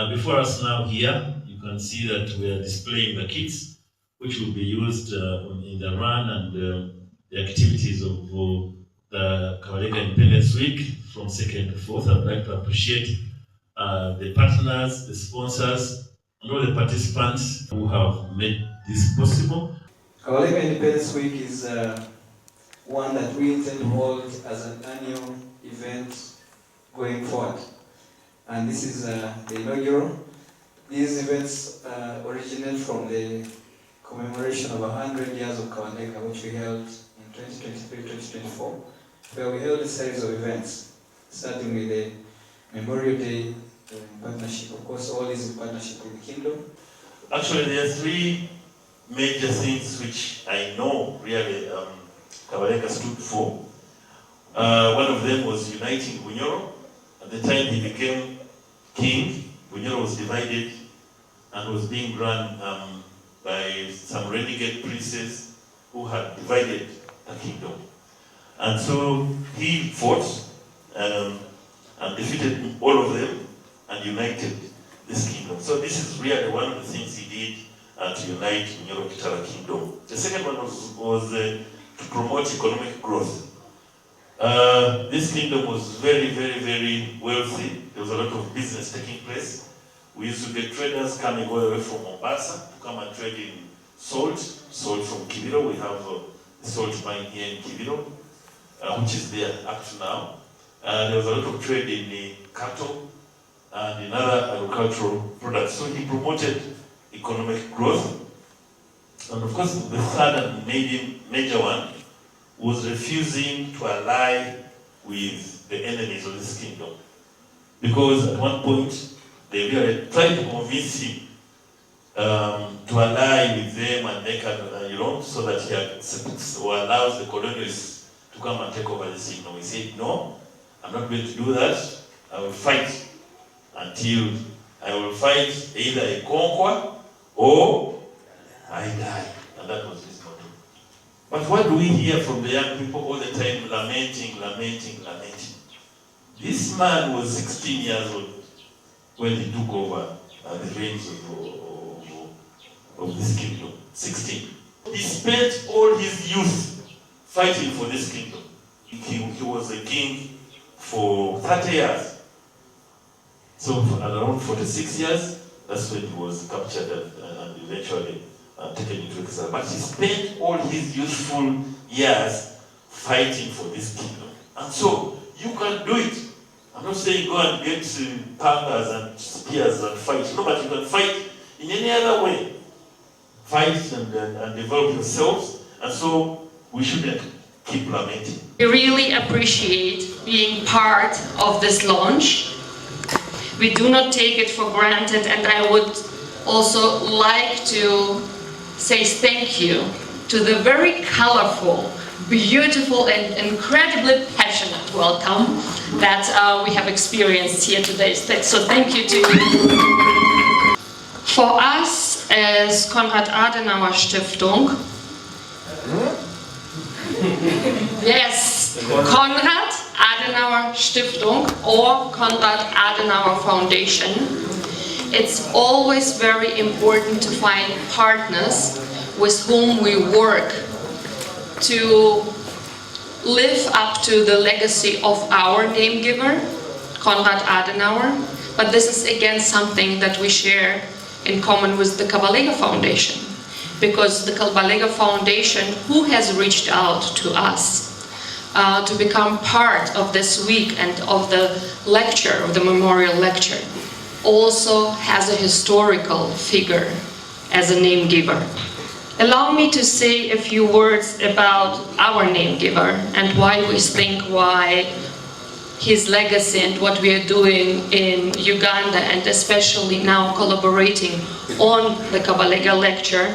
Before us now here, you can see that we are displaying the kits which will be used in the run and the activities of the Kabalega Independence Week from 2nd to 4th. I'd like to appreciate the partners, the sponsors, and all the participants who have made this possible. Kabalega Independence Week is one that we intend to hold as an annual event going forward. And this is the inaugural. These events originate from the commemoration of 100 years of Kabalega, which we held in 2023-2024, where we held a series of events, starting with the Memorial Day in partnership, of course, all is in partnership with the Kingdom. Actually, there are three major things which I know really Kabalega stood for. One of them was uniting Bunyoro. At the time he became king, Bunyoro was divided and was being run by some renegade princes who had divided the kingdom. And so he fought and defeated all of them and united this kingdom. So this is really one of the things he did to unite Bunyoro Kitara kingdom. The second one was to promote economic growth. This kingdom was very, very, very wealthy. There was a lot of business taking place. We used to get traders coming all the way from Mombasa to come and trade in salt from Kibiro. We have the salt mine here in Kibiro, which is there up to now. There was a lot of trade in the cattle and in other agricultural products. So he promoted economic growth. And of course, the third and major one was refusing to ally with the enemies of this kingdom. Because at one point, they really tried to convince him to ally with them and make so that he accepts or allows the colonialists to come and take over this kingdom. He said, no, I'm not going to do that. I will fight until I will fight either a conquer or I die. And that was his motto. But what do we hear from the young people all the time? Lamenting. This man was 16 years old when he took over the reins of this kingdom. 16. He spent all his youth fighting for this kingdom. He was a king for 30 years. So at around 46 years, that's when he was captured and eventually taken into exile. But he spent all his youthful years fighting for this kingdom. And so, you can do it. I'm not saying go and get pangas and spears and fight. No, but you can fight in any other way. Fight and develop yourselves. And so, we shouldn't keep lamenting. We really appreciate being part of this launch. We do not take it for granted, and I would also like to say thank you to the very colorful, beautiful and incredibly passionate welcome that we have experienced here today. So thank you to you. For us as Konrad Adenauer Stiftung, yes, Konrad Adenauer Stiftung or Konrad Adenauer Foundation, it's always very important to find partners with whom we work to live up to the legacy of our name giver, Konrad Adenauer. But this is again something that we share in common with the Kabalega Foundation, because the Kabalega Foundation, who has reached out to us to become part of this week and of the lecture, of the memorial lecture, also has a historical figure as a name giver. Allow me to say a few words about our name giver and why we think his legacy and what we are doing in Uganda, and especially now collaborating on the Kabalega lecture,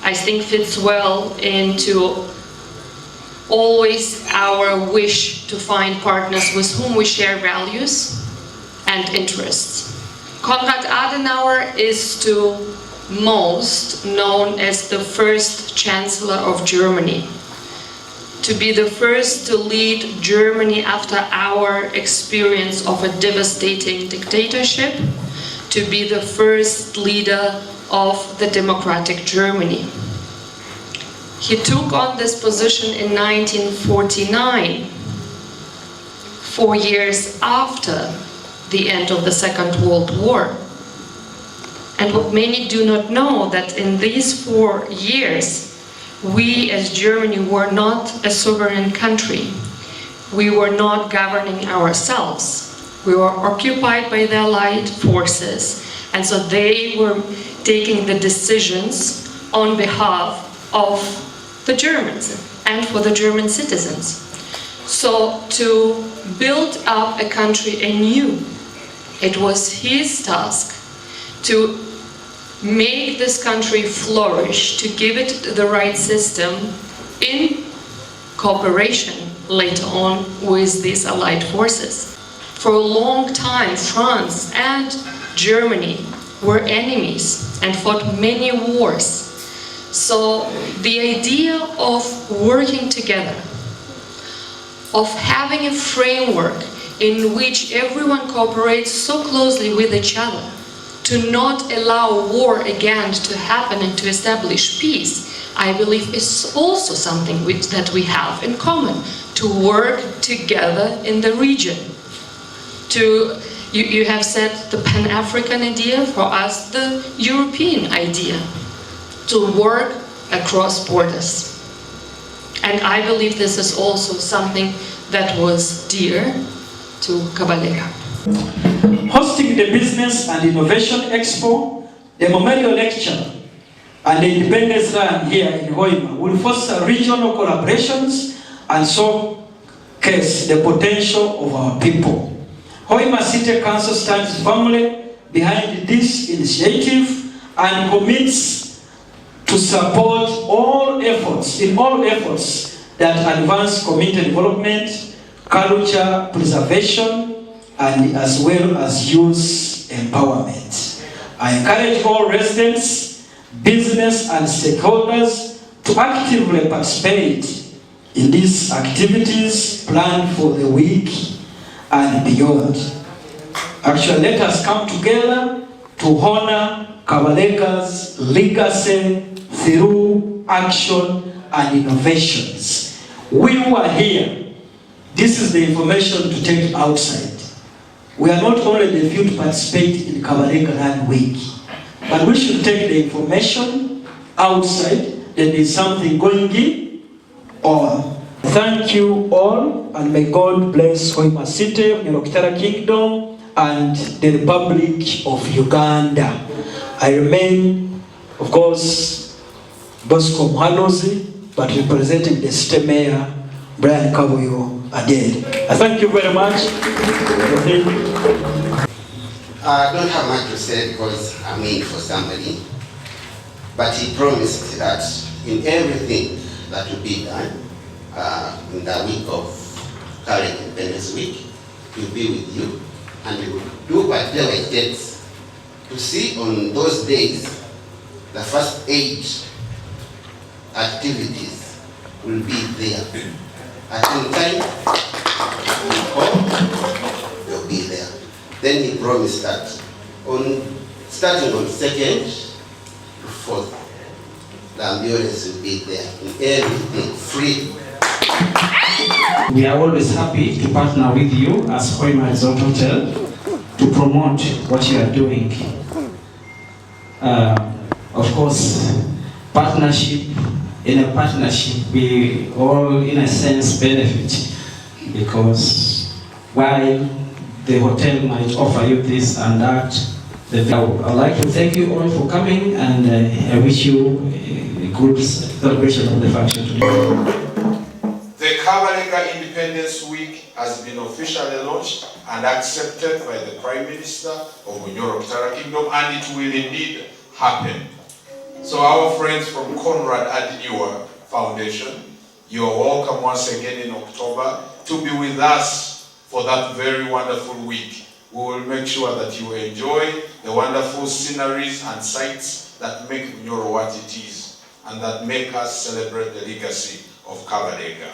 I think fits well into always our wish to find partners with whom we share values and interests. Konrad Adenauer is to most known as the first Chancellor of Germany, to be the first to lead Germany after our experience of a devastating dictatorship, to be the first leader of the democratic Germany. He took on this position in 1949, 4 years after the end of the Second World War. And what many do not know, that in these 4 years, we as Germany were not a sovereign country. We were not governing ourselves. We were occupied by the Allied forces, and so they were taking the decisions on behalf of the Germans and for the German citizens. So to build up a country anew, it was his task to make this country flourish, to give it the right system in cooperation later on with these Allied forces. For a long time, France and Germany were enemies and fought many wars. So the idea of working together, of having a framework in which everyone cooperates so closely with each other, to not allow war again to happen and to establish peace, I believe is also something that we have in common, to work together in the region. You have said the Pan-African idea, for us the European idea, to work across borders. And I believe this is also something that was dear to Kabalega. Hosting the Business and Innovation Expo, the memorial lecture, and the Independence Run here in Hoima will foster regional collaborations and showcase the potential of our people. Hoima City Council stands firmly behind this initiative and commits to support all efforts that advance community development, culture preservation, and as well as youth empowerment. I encourage all residents, business and stakeholders to actively participate in these activities planned for the week and beyond. Actually, let us come together to honor Kabalega's legacy through action and innovations. We who are here, this is the information to take outside. We are not only the few to participate in Kabalega Run Week, but we should take the information outside that there is something going on. Thank you all, and may God bless Hoima City, Nyorokitara Kingdom, and the Republic of Uganda. I remain, of course, Bosco Mhalozi, but representing the City Mayor, Brian Kabuyo Adele. I thank you very much. I don't have much to say because I'm in for somebody, but he promised that in everything that will be done in the week of current Independence Week, he'll be with you and he will do whatever it takes to see on those days the first 8 activities will be there. At any time, they'll be there. Then he promised that starting on 2nd to 4th, the ambulance will be there in everything, free. We are always happy to partner with you as Hoima Resort Hotel to promote what you are doing. Of course, in a partnership, we all, in a sense, benefit, because while the hotel might offer you this and that, I'd like to thank you all for coming, and I wish you a good celebration of the function today. The Kabalega Independence Week has been officially launched and accepted by the Prime Minister of Nyorokitara Kingdom, and it will indeed happen. So our friends from Conrad Adenauer Foundation, you are welcome once again in October to be with us for that very wonderful week. We will make sure that you enjoy the wonderful sceneries and sights that make Nyoro what it is and that make us celebrate the legacy of Kabalega.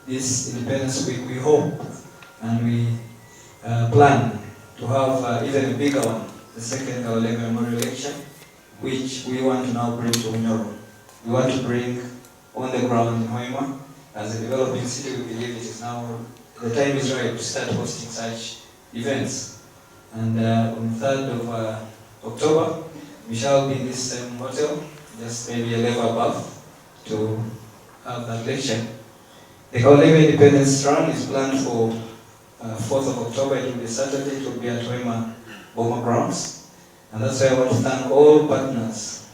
this Independence Week, we hope and we plan to have even a bigger one, the second Kabalega Memorial Lecture, which we want to now bring to Bunyoro. We want to bring on the ground in Hoima. As a developing city, we believe it is now, the time is right to start hosting such events. And on the 3rd of October, we shall be in this same hotel, just maybe a level above, to have that lecture. The Kabalega Independence Run is planned for 4th of October. It will be Saturday. It will be at Hoima Boma Grounds. And that's why I want to thank all partners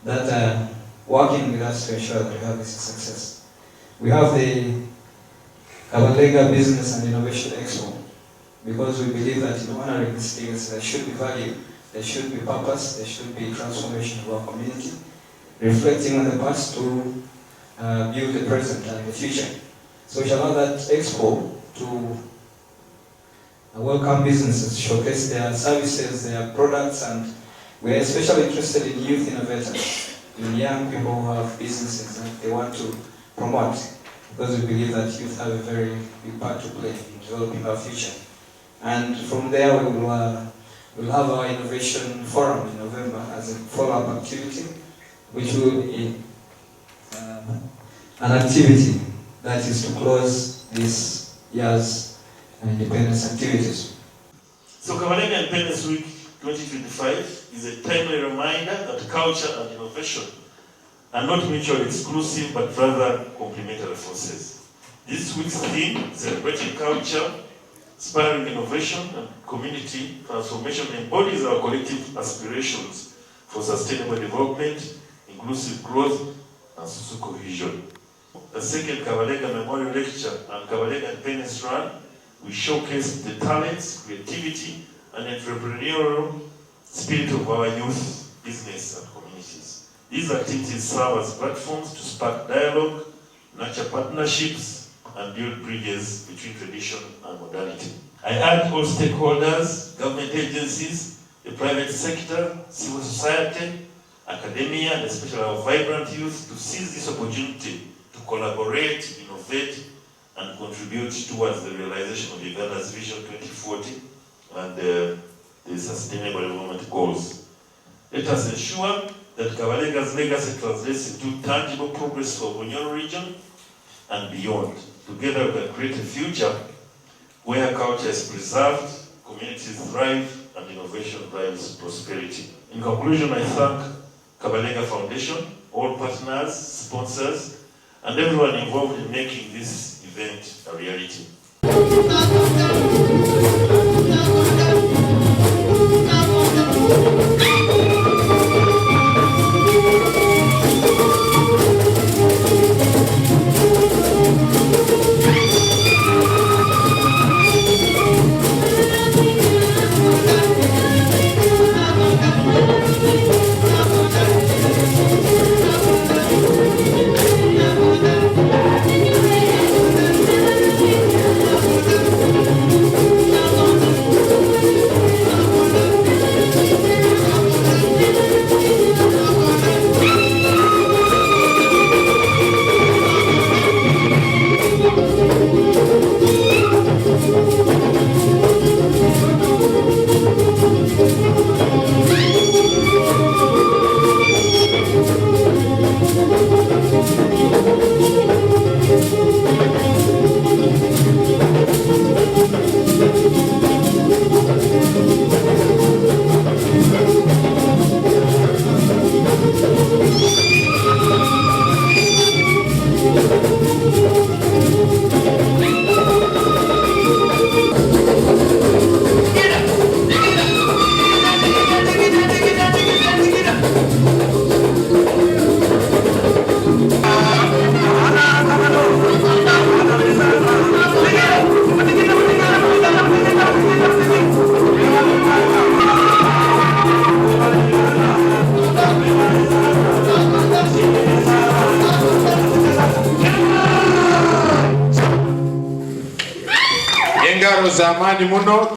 that are working with us to ensure that we have this success. We have the Kabalega Business and Innovation Expo, because we believe that in honoring these things, there should be value, there should be purpose, there should be transformation of our community, reflecting on the past to build the present and the future. So we shall have that expo to welcome businesses, showcase their services, their products, and we are especially interested in youth innovators, in young people who have businesses that they want to promote, because we believe that youth have a very big part to play in developing our future. And from there, we will have our innovation forum in November as a follow-up activity, which will be an activity that is to close this year's independence activities. So Kabalega Independence Week 2025 is a timely reminder that culture and innovation are not mutually exclusive, but rather complementary forces. This week's theme, celebrating culture, inspiring innovation and community transformation, embodies our collective aspirations for sustainable development, inclusive growth, and social cohesion. The second Kabalega Memorial Lecture and Kabalega Independence Run, we showcase the talents, creativity, and entrepreneurial spirit of our youth, business, and communities. These activities serve as platforms to spark dialogue, nurture partnerships, and build bridges between tradition and modernity. I urge all stakeholders, government agencies, the private sector, civil society, academia, and especially our vibrant youth to seize this opportunity to collaborate, innovate, and contribute towards the realization of Uganda's Vision 2040 and the Sustainable Development Goals. Let us ensure that Kabalega's legacy translates into tangible progress for the Bunyoro region and beyond. Together we can create a future where culture is preserved, communities thrive, and innovation drives prosperity. In conclusion, I thank Kabalega Foundation, all partners, sponsors, and everyone involved in making this event a reality. Engaro za amani muno.